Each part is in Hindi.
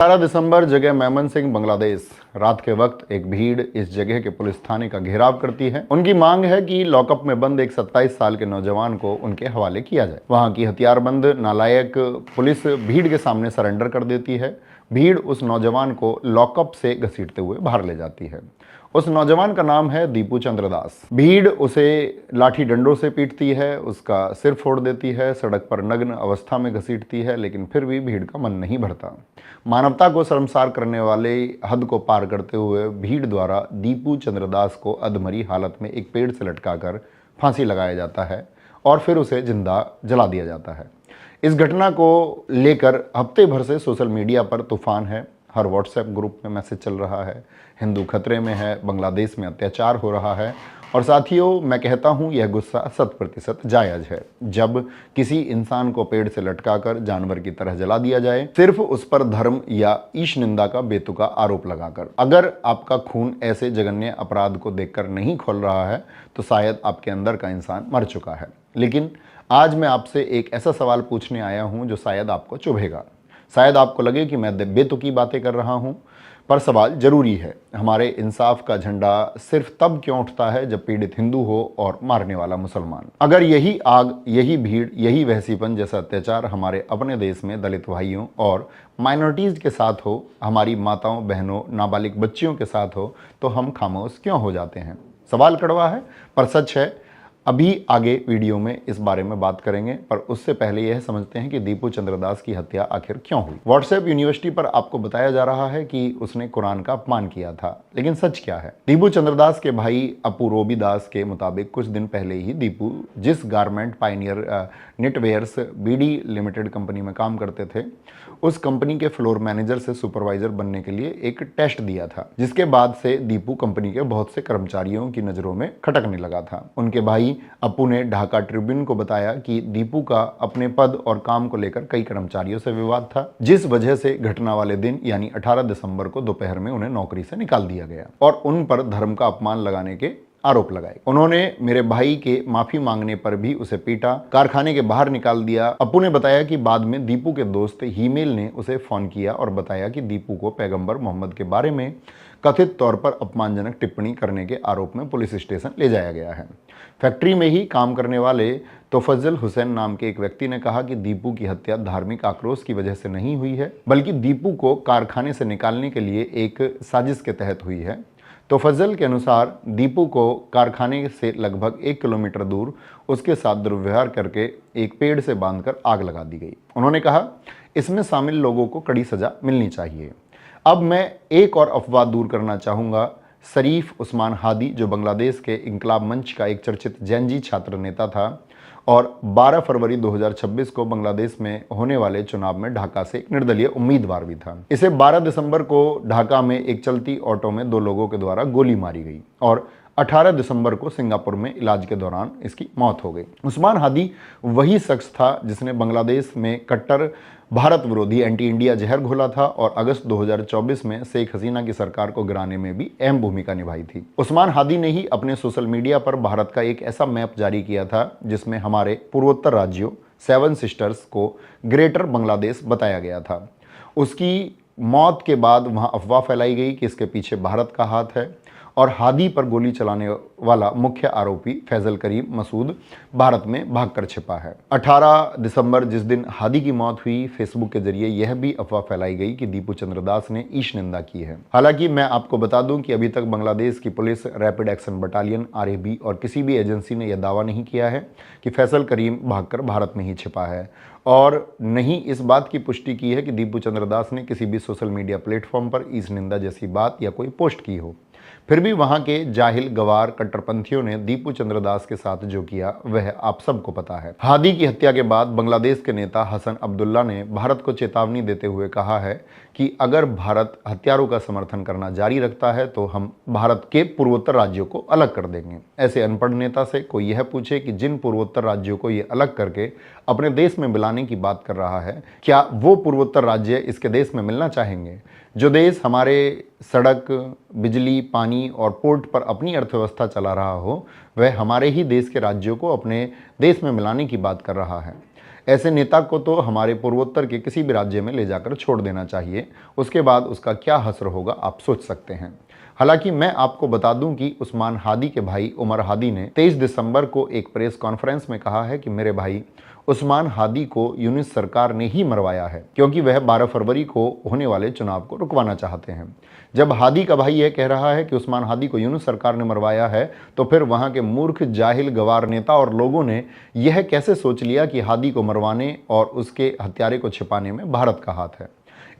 18 दिसंबर जगह मेमन सिंह, बांग्लादेश। रात के वक्त एक भीड़ इस जगह के पुलिस थाने का घेराव करती है। उनकी मांग है कि लॉकअप में बंद एक 27 साल के नौजवान को उनके हवाले किया जाए। वहां की हथियारबंद नालायक पुलिस भीड़ के सामने सरेंडर कर देती है। भीड़ उस नौजवान को लॉकअप से घसीटते हुए बाहर ले जाती है। उस नौजवान का नाम है दीपू चंद्र दास। भीड़ उसे लाठी डंडों से पीटती है, उसका सिर फोड़ देती है, सड़क पर नग्न अवस्था में घसीटती है, लेकिन फिर भी भीड़ का मन नहीं भरता। मानवता को शर्मसार करने वाले हद को पार करते हुए भीड़ द्वारा दीपू चंद्र दास को अधमरी हालत में एक पेड़ से लटकाकर फांसी लगाया जाता है और फिर उसे जिंदा जला दिया जाता है। इस घटना को लेकर हफ्ते भर से सोशल मीडिया पर तूफान है। हर व्हाट्सएप ग्रुप में मैसेज चल रहा है, हिंदू खतरे में है, बांग्लादेश में अत्याचार हो रहा है। और साथियों, मैं कहता हूं यह गुस्सा 100% जायज़ है। जब किसी इंसान को पेड़ से लटकाकर जानवर की तरह जला दिया जाए, सिर्फ उस पर धर्म या ईश निंदा का बेतुका आरोप लगाकर। अगर आपका खून ऐसे जघन्य अपराध को देखकर नहीं खौल रहा है तो शायद आपके अंदर का इंसान मर चुका है। लेकिन आज मैं आपसे एक ऐसा सवाल पूछने आया हूं जो शायद आपको चुभेगा। शायद आपको लगे कि मैं बेतुकी बातें कर रहा हूं, पर सवाल जरूरी है। हमारे इंसाफ का झंडा सिर्फ तब क्यों उठता है जब पीड़ित हिंदू हो और मारने वाला मुसलमान? अगर यही आग, यही भीड़, यही वहसीपन जैसा अत्याचार हमारे अपने देश में दलित भाइयों और माइनॉरिटीज के साथ हो, हमारी माताओं, बहनों, नाबालिग बच्चियों के साथ हो, तो हम खामोश क्यों हो जाते हैं? सवाल कड़वा है पर सच है। अभी आगे वीडियो में इस बारे में बात करेंगे, पर उससे पहले यह समझते हैं कि दीपू चंद्र दास की हत्या आखिर क्यों हुई। व्हाट्सएप यूनिवर्सिटी पर आपको बताया जा रहा है कि उसने कुरान का अपमान किया था, लेकिन सच क्या है? दीपू चंद्र दास के भाई अपू रोबी दास के मुताबिक कुछ दिन पहले ही दीपू जिस garment pioneer knitwears BD limited company में काम करते थे, उस कंपनी के फ्लोर मैनेजर से सुपरवाइजर बनने के लिए एक टेस्ट दिया था, जिसके बाद से दीपू कंपनी के बहुत से कर्मचारियों की नजरों में खटकने लगा था। उनके भाई अपू ने ढाका ट्रिब्यून को बताया कि दीपू का अपने पद और काम को लेकर कई कर्मचारियों से विवाद था, जिस वजह से घटना वाले दिन यानी 18 दिसंबर को दोपहर में उन्हें नौकरी से निकाल दिया गया और उन पर धर्म का अपमान लगाने के आरोप लगाए। उन्होंने मेरे भाई के माफी मांगने पर भी उसे पीटा, कारखाने के बाहर निकाल दिया। अपू ने बताया कि बाद में दीपू के दोस्त हीमेल ने उसे फोन किया और बताया कि दीपू को पैगंबर मोहम्मद के बारे में कथित तौर पर अपमानजनक टिप्पणी करने के आरोप में पुलिस स्टेशन ले जाया गया है। फैक्ट्री में ही काम करने वाले तोफज्जल हुसैन नाम के एक व्यक्ति ने कहा कि दीपू की हत्या धार्मिक आक्रोश की वजह से नहीं हुई है, बल्कि दीपू को कारखाने से निकालने के लिए एक साजिश के तहत हुई है। तोफज्जल के अनुसार दीपू को कारखाने से लगभग 1 किलोमीटर दूर उसके साथ दुर्व्यवहार करके एक पेड़ से बांधकर आग लगा दी गई। उन्होंने कहा, इसमें शामिल लोगों को कड़ी सजा मिलनी चाहिए। अब मैं एक और अफवाह दूर करना चाहूँगा। शरीफ उस्मान हादी, जो बांग्लादेश के इंकलाब मंच का एक चर्चित जैनजी छात्र नेता था और 12 फरवरी 2026 को बांग्लादेश में होने वाले चुनाव में ढाका से एक निर्दलीय उम्मीदवार भी था। इसे 12 दिसंबर को ढाका में एक चलती ऑटो में 2 लोगों के द्वारा गोली मारी गई और 18 दिसंबर को सिंगापुर में इलाज के दौरान इसकी मौत हो गई। उस्मान हादी वही शख्स था जिसने बांग्लादेश में कट्टर भारत विरोधी एंटी इंडिया जहर घोला था और अगस्त 2024 में शेख हसीना की सरकार को गिराने में भी अहम भूमिका निभाई थी। उस्मान हादी ने ही अपने सोशल मीडिया पर भारत का एक ऐसा मैप जारी किया था जिसमें हमारे पूर्वोत्तर राज्यों 7 सिस्टर्स को ग्रेटर बांग्लादेश बताया गया था। उसकी मौत के बाद वहां अफवाह फैलाई गई कि इसके पीछे भारत का हाथ है और हादी पर गोली चलाने वाला मुख्य आरोपी फैजल करीम मसूद भारत में भागकर छिपा है। 18 दिसंबर जिस दिन हादी की मौत हुई, फेसबुक के जरिए यह भी अफवाह फैलाई गई कि दीपू चंद्र दास ने ईश निंदा की है। हालांकि मैं आपको बता दूं कि अभी तक बांग्लादेश की police, rapid action battalion RAB और किसी भी एजेंसी ने यह दावा नहीं किया है कि फैसल करीम भागकर भारत में ही छिपा है और नहीं इस बात की पुष्टि की है कि दीपू चंद्र दास ने किसी भी सोशल मीडिया प्लेटफॉर्म पर ईश निंदा जैसी बात या कोई पोस्ट की हो। फिर भी वहां के जाहिल गवार कट्टरपंथियों ने दीपू चंद्र दास के साथ जो किया वह आप सबको पता है। हादी की हत्या के बाद बांग्लादेश के नेता हसन अब्दुल्ला ने भारत को चेतावनी देते हुए कहा है कि अगर भारत हत्यारों का समर्थन करना जारी रखता है तो हम भारत के पूर्वोत्तर राज्यों को अलग कर देंगे। ऐसे अनपढ़ नेता से कोई यह पूछे कि जिन पूर्वोत्तर राज्यों को ये अलग करके अपने देश में मिलाने की बात कर रहा है, क्या वो पूर्वोत्तर राज्य इसके देश में मिलना चाहेंगे? जो देश हमारे सड़क, बिजली, पानी और पोर्ट पर अपनी अर्थव्यवस्था चला रहा हो, वह हमारे ही देश के राज्यों को अपने देश में मिलाने की बात कर रहा है। ऐसे नेता को तो हमारे पूर्वोत्तर के किसी भी राज्य में ले जाकर छोड़ देना चाहिए, उसके बाद उसका क्या हश्र होगा आप सोच सकते हैं। हालांकि मैं आपको बता दूं कि उस्मान हादी के भाई उमर हादी ने 23 दिसंबर को एक प्रेस कॉन्फ्रेंस में कहा है कि मेरे भाई उस्मान हादी को यूनिस सरकार ने ही मरवाया है, क्योंकि वह 12 फरवरी को होने वाले चुनाव को रुकवाना चाहते हैं। जब हादी का भाई यह कह रहा है कि उस्मान हादी को यूनिस सरकार ने मरवाया है, तो फिर वहां के मूर्ख, जाहिल, गवार नेता और लोगों ने यह कैसे सोच लिया कि हादी को मरवाने और उसके हत्यारे को छिपाने में भारत का हाथ है।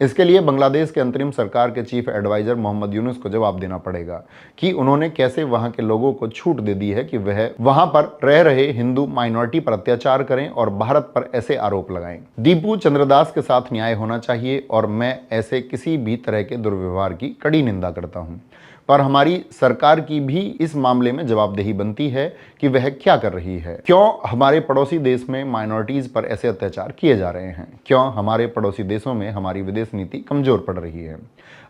इसके लिए बांग्लादेश के अंतरिम सरकार के चीफ एडवाइजर मोहम्मद यूनुस को जवाब देना पड़ेगा कि उन्होंने कैसे वहां के लोगों को छूट दे दी है कि वह वहां पर रह रहे हिंदू माइनॉरिटी पर अत्याचार करें और भारत पर ऐसे आरोप लगाएं। दीपू चंद्रदास के साथ न्याय होना चाहिए और मैं ऐसे किसी भी तरह के दुर्व्यवहार की कड़ी निंदा करता हूं, पर हमारी सरकार की भी इस मामले में जवाबदेही बनती है कि वह क्या कर रही है। क्यों हमारे पड़ोसी देश में माइनॉरिटीज पर ऐसे अत्याचार किए जा रहे हैं? क्यों हमारे पड़ोसी देशों में हमारी विदेश नीति कमजोर पड़ रही है?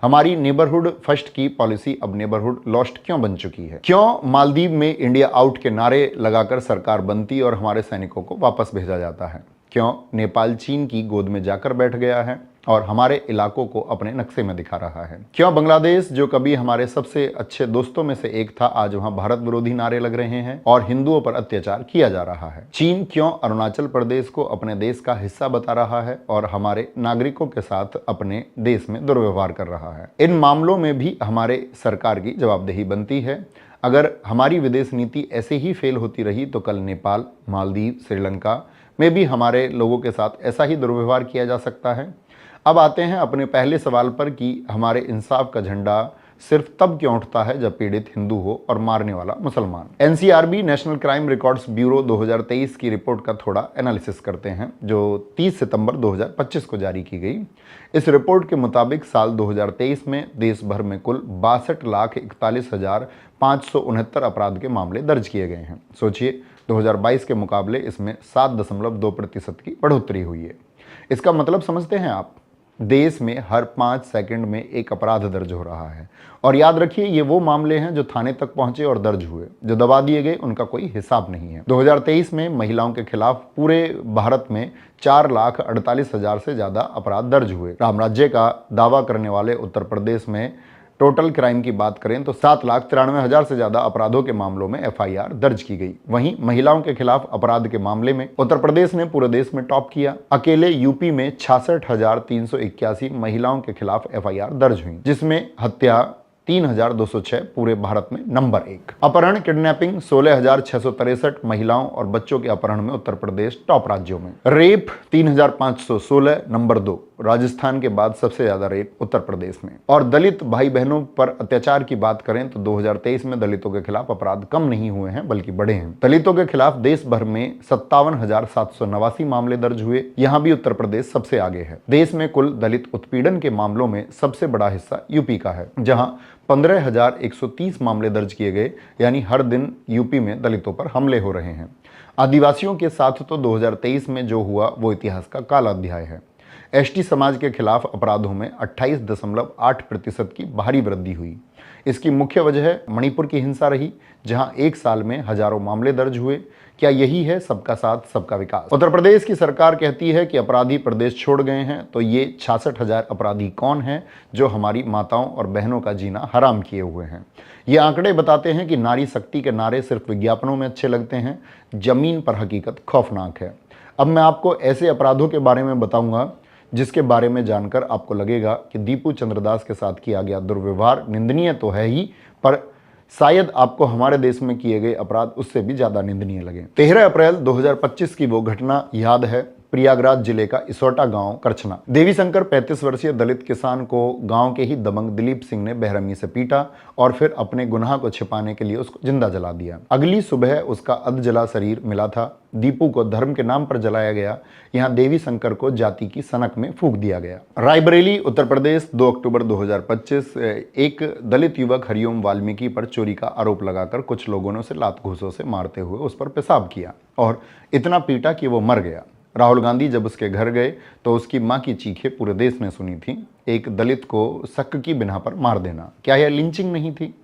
हमारी नेबरहुड फर्स्ट की पॉलिसी अब नेबरहुड लॉस्ट क्यों बन चुकी है? क्यों मालदीव में इंडिया आउट के नारे लगाकर सरकार बनती और हमारे सैनिकों को वापस भेजा जाता है? क्यों नेपाल चीन की गोद में जाकर बैठ गया है और हमारे इलाकों को अपने नक्शे में दिखा रहा है? क्यों बांग्लादेश, जो कभी हमारे सबसे अच्छे दोस्तों में से एक था, आज वहां भारत विरोधी नारे लग रहे हैं और हिंदुओं पर अत्याचार किया जा रहा है? चीन क्यों अरुणाचल प्रदेश को अपने देश का हिस्सा बता रहा है और हमारे नागरिकों के साथ अपने देश में दुर्व्यवहार कर रहा है? इन मामलों में भी हमारे सरकार की जवाबदेही बनती है। अगर हमारी विदेश नीति ऐसे ही फेल होती रही तो कल नेपाल, मालदीव, श्रीलंका में भी हमारे लोगों के साथ ऐसा ही दुर्व्यवहार किया जा सकता है। अब आते हैं अपने पहले सवाल पर कि हमारे इंसाफ का झंडा सिर्फ तब क्यों उठता है जब पीड़ित हिंदू हो और मारने वाला मुसलमान। NCRB national crime records bureau 2023 की रिपोर्ट का थोड़ा एनालिसिस करते हैं, जो 30 सितंबर 2025 को जारी की गई। इस रिपोर्ट के मुताबिक साल 2023 में देश भर में कुल 62,41,569 अपराध के मामले दर्ज किए गए हैं। सोचिए, 2022 के मुकाबले इसमें 7.2% की बढ़ोतरी हुई है। इसका मतलब समझते हैं आप? देश में हर 5 सेकंड में एक अपराध दर्ज हो रहा है। और याद रखिए, ये वो मामले हैं जो थाने तक पहुंचे और दर्ज हुए, जो दबा दिए गए उनका कोई हिसाब नहीं है। 2023 में महिलाओं के खिलाफ पूरे भारत में 4,48,000 से ज्यादा अपराध दर्ज हुए। राम राज्य का दावा करने वाले उत्तर प्रदेश में टोटल क्राइम की बात करें तो 7,93,000 से ज्यादा अपराधों के मामलों में एफआईआर दर्ज की गई। वहीं महिलाओं के खिलाफ अपराध के मामले में उत्तर प्रदेश ने पूरे देश में टॉप किया। अकेले यूपी में 66,381 महिलाओं के खिलाफ एफआईआर दर्ज हुई, जिसमें हत्या 3,206 पूरे भारत में नंबर 1। अपहरण, किडनैपिंग 16,663 महिलाओं और बच्चों के अपहरण में उत्तर प्रदेश टॉप राज्यों में। Rape 3,516 number 2। राजस्थान के बाद सबसे ज्यादा रेप उत्तर प्रदेश में। और दलित भाई बहनों पर अत्याचार की बात करें तो 2023 में दलितों के खिलाफ अपराध कम नहीं हुए हैं बल्कि बढ़े हैं। दलितों के खिलाफ देश भर में 57,789 मामले दर्ज हुए। यहां भी उत्तर प्रदेश सबसे आगे है। देश में कुल दलित उत्पीड़न के मामलों में सबसे बड़ा हिस्सा यूपी का है, जहां 15,130 मामले दर्ज किए गए, यानी हर दिन यूपी में दलितों पर हमले हो रहे हैं। आदिवासियों के साथ तो 2023 में जो हुआ वो इतिहास का काला अध्याय है। एसटी समाज के खिलाफ अपराधों में 28.8% की भारी वृद्धि हुई। इसकी मुख्य वजह मणिपुर की हिंसा रही, जहां एक साल में हजारों मामले दर्ज हुए। क्या यही है सबका साथ सबका विकास? उत्तर प्रदेश की सरकार कहती है कि अपराधी प्रदेश छोड़ गए हैं, तो ये 66,000 अपराधी कौन हैं जो हमारी माताओं और बहनों का जीना हराम किए हुए हैं? ये आंकड़े बताते हैं कि नारी शक्ति के नारे सिर्फ विज्ञापनों में अच्छे लगते हैं, जमीन पर हकीकत खौफनाक है। अब मैं आपको ऐसे अपराधों के बारे में बताऊंगा जिसके बारे में जानकर आपको लगेगा कि दीपू चंद्रदास के साथ किया गया दुर्व्यवहार निंदनीय तो है ही, पर शायद आपको हमारे देश में किए गए अपराध उससे भी ज्यादा निंदनीय लगे। 13 अप्रैल 2025 की वो घटना याद है। प्रयागराज जिले का इसोटा गांव करछना। देवी शंकर 35 वर्षीय दलित किसान को गांव के ही दबंग दिलीप सिंह ने बेरहमी से पीटा और फिर अपने गुनाह को छिपाने के लिए उसको जिंदा जला दिया। अगली सुबह उसका अधजला शरीर मिला था। दीपू को धर्म के नाम पर जलाया गया। यहाँ देवी शंकर को जाति की सनक में फूंक दिया गया। रायबरेली, उत्तर प्रदेश, 2 अक्टूबर 2025। एक दलित युवक हरिओम वाल्मीकि पर चोरी का आरोप लगाकर कुछ लोगों ने उसे लात घूंसों से मारते हुए उस पर पेशाब किया और इतना पीटा कि वो मर गया। राहुल गांधी जब उसके घर गए तो उसकी मां की चीखें पूरे देश ने सुनी थी। एक दलित को शक की बिना पर मार देना, क्या यह लिंचिंग नहीं थी?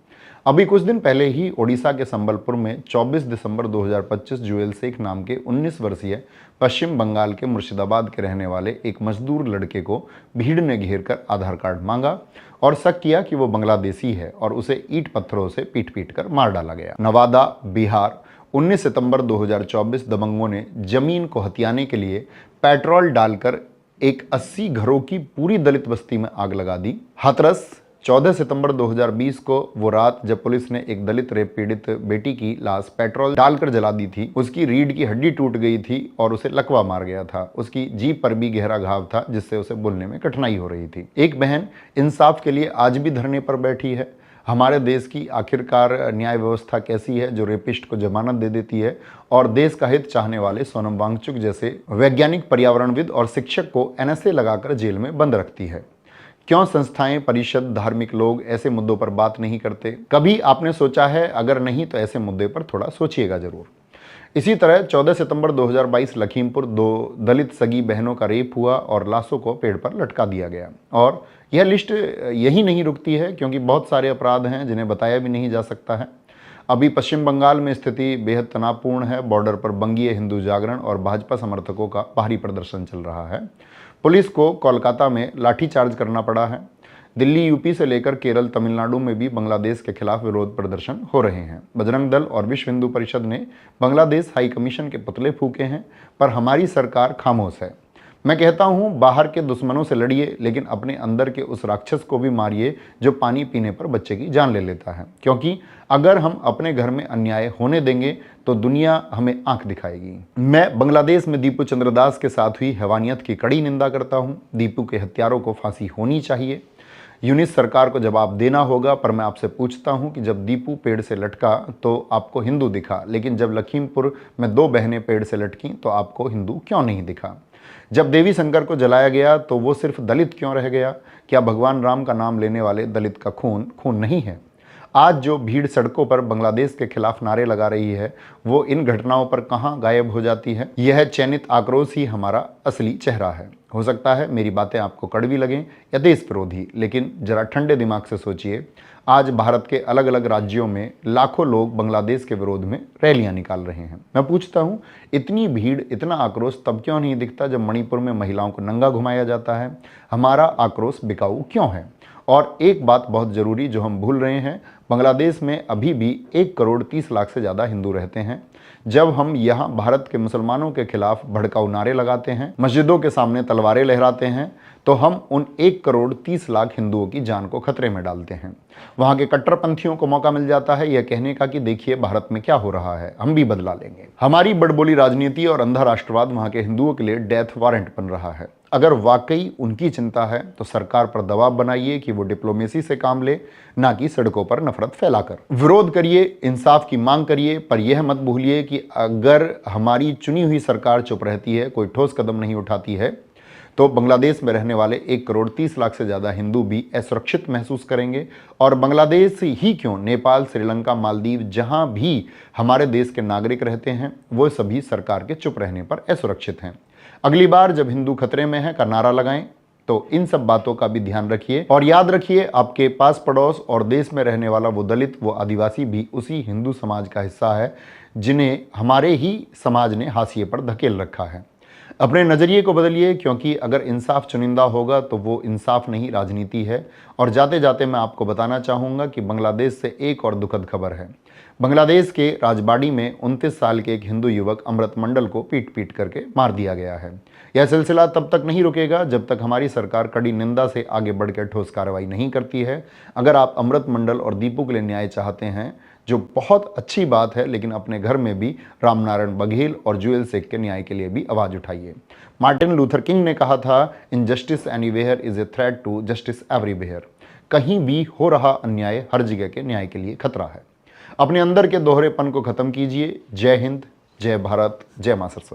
अभी कुछ दिन पहले ही ओडिशा के संबलपुर में 24 दिसंबर 2025 जुएल शेख नाम के 19 वर्षीय पश्चिम बंगाल के मुर्शिदाबाद के रहने वाले एक मजदूर लड़के को भीड़ ने घेर कर आधार कार्ड मांगा और शक किया कि वो बांग्लादेशी है और उसे ईंट पत्थरों से पीट पीट कर मार डाला गया। नवादा, बिहार, 19 सितंबर 2024 दबंगों ने जमीन को हथियाने के लिए पेट्रोल डालकर एक 80 घरों की पूरी दलित बस्ती में आग लगा दी। हाथरस, 14 सितंबर 2020 को वो रात जब पुलिस ने एक दलित रेप पीड़ित बेटी की लाश पेट्रोल डालकर जला दी थी, उसकी रीढ़ की हड्डी टूट गई थी और उसे लकवा मार गया था। उसकी जीभ पर भी गहरा घाव था जिससे उसे बोलने में कठिनाई हो रही थी। एक बहन इंसाफ के लिए आज भी धरने पर बैठी है। हमारे देश की आखिरकार न्याय व्यवस्था कैसी है जो रेपिस्ट को जमानत दे देती है और देश का हित चाहने वाले सोनम वांगचुक जैसे वैज्ञानिक, पर्यावरणविद और शिक्षक को एनएसए लगाकर जेल में बंद रखती है। क्यों संस्थाएं, परिषद, धार्मिक लोग ऐसे मुद्दों पर बात नहीं करते? कभी आपने सोचा है? अगर नहीं तो ऐसे मुद्दे पर थोड़ा सोचिएगा जरूर। इसी तरह 14 सितंबर 2022 लखीमपुर 2 दलित सगी बहनों का रेप हुआ और लाशों को पेड़ पर लटका दिया गया। और यह लिस्ट यही नहीं रुकती है, क्योंकि बहुत सारे अपराध हैं जिन्हें बताया भी नहीं जा सकता है। अभी पश्चिम बंगाल में स्थिति बेहद तनावपूर्ण है। बॉर्डर पर बंगीय हिंदू जागरण और भाजपा समर्थकों का भारी प्रदर्शन चल रहा है। पुलिस को कोलकाता में लाठीचार्ज करना पड़ा है। दिल्ली, यूपी से लेकर केरल, तमिलनाडु में भी बांग्लादेश के खिलाफ विरोध प्रदर्शन हो रहे हैं। बजरंग दल और विश्व हिंदू परिषद ने बांग्लादेश हाई कमीशन के पुतले फूके हैं, पर हमारी सरकार खामोश है। मैं कहता हूं, बाहर के दुश्मनों से लड़िए, लेकिन अपने अंदर के उस राक्षस को भी मारिए जो पानी पीने पर बच्चे की जान ले लेता है। क्योंकि अगर हम अपने घर में अन्याय होने देंगे तो दुनिया हमें आंख दिखाएगी। मैं बांग्लादेश में दीपू चंद्रदास के साथ हुई हैवानियत की कड़ी निंदा करता हूं। दीपू के हत्यारों को फांसी होनी चाहिए। यूनिस सरकार को जवाब देना होगा। पर मैं आपसे पूछता हूं कि जब दीपू पेड़ से लटका तो आपको हिंदू दिखा, लेकिन जब लखीमपुर में 2 बहनें पेड़ से लटकीं तो आपको हिंदू क्यों नहीं दिखा? जब देवी शंकर को जलाया गया तो वो सिर्फ दलित क्यों रह गया? क्या भगवान राम का नाम लेने वाले दलित का खून खून नहीं है? आज जो भीड़ सड़कों पर बांग्लादेश के खिलाफ नारे लगा रही है, वो इन घटनाओं पर कहां गायब हो जाती है? यह चयनित आक्रोश ही हमारा असली चेहरा है। हो सकता है मेरी बातें आपको कड़वी लगें या देश विरोधी, लेकिन जरा ठंडे दिमाग से सोचिए। आज भारत के अलग अलग राज्यों में लाखों लोग बांग्लादेश के विरोध में रैलियां निकाल रहे हैं। मैं पूछता हूं, इतनी भीड़, इतना आक्रोश तब क्यों नहीं दिखता जब मणिपुर में महिलाओं को नंगा घुमाया जाता है? हमारा आक्रोश बिकाऊ क्यों है? और एक बात बहुत जरूरी जो हम भूल रहे हैं, बांग्लादेश में अभी भी 1 करोड़ 30 लाख से ज़्यादा हिंदू रहते हैं। जब हम यहाँ भारत के मुसलमानों के खिलाफ भड़काऊ नारे लगाते हैं, मस्जिदों के सामने तलवारें लहराते हैं, तो हम उन 1 करोड़ 30 लाख हिंदुओं की जान को खतरे में डालते हैं। वहाँ के कट्टरपंथियों को मौका मिल जाता है यह कहने का कि देखिए भारत में क्या हो रहा है, हम भी बदला लेंगे। हमारी बड़बोली राजनीति और अंधा राष्ट्रवाद वहाँ के हिंदुओं के लिए डेथ वारंट बन रहा है। अगर वाकई उनकी चिंता है तो सरकार पर दबाव बनाइए कि वो डिप्लोमेसी से काम ले, ना कि सड़कों पर नफरत फैलाकर। विरोध करिए, इंसाफ की मांग करिए, पर यह मत भूलिए कि अगर हमारी चुनी हुई सरकार चुप रहती है, कोई ठोस कदम नहीं उठाती है, तो बांग्लादेश में रहने वाले 1 करोड़ 30 लाख से ज़्यादा हिंदू भी असुरक्षित महसूस करेंगे। और बांग्लादेश ही क्यों, नेपाल, श्रीलंका, मालदीव, जहां भी हमारे देश के नागरिक रहते हैं, वो सभी सरकार के चुप रहने पर असुरक्षित हैं। अगली बार जब हिंदू खतरे में है का नारा लगाएं तो इन सब बातों का भी ध्यान रखिए। और याद रखिए, आपके पास पड़ोस और देश में रहने वाला वो दलित, वो आदिवासी भी उसी हिंदू समाज का हिस्सा है जिन्हें हमारे ही समाज ने हाशिए पर धकेल रखा है। अपने नज़रिए को बदलिए, क्योंकि अगर इंसाफ चुनिंदा होगा तो वो इंसाफ नहीं, राजनीति है। और जाते जाते मैं आपको बताना चाहूँगा कि बांग्लादेश से एक और दुखद खबर है। बांग्लादेश के राजबाड़ी में 29 साल के एक हिंदू युवक अमृत मंडल को पीट पीट करके मार दिया गया है। यह सिलसिला तब तक नहीं रुकेगा जब तक हमारी सरकार कड़ी निंदा से आगे बढ़कर ठोस कार्रवाई नहीं करती है। अगर आप अमृत मंडल और दीपू के लिए न्याय चाहते हैं, जो बहुत अच्छी बात है, लेकिन अपने घर में भी रामनारायण बघेल और जुएल शेख के न्याय के लिए भी आवाज़ उठाइए। मार्टिन लूथर किंग ने कहा था, injustice anywhere is a threat to justice everywhere. कहीं भी हो रहा अन्याय हर जगह के न्याय के लिए खतरा है। अपने अंदर के दोहरेपन को खत्म कीजिए। जय हिंद, जय भारत, जय मां सरस्वती।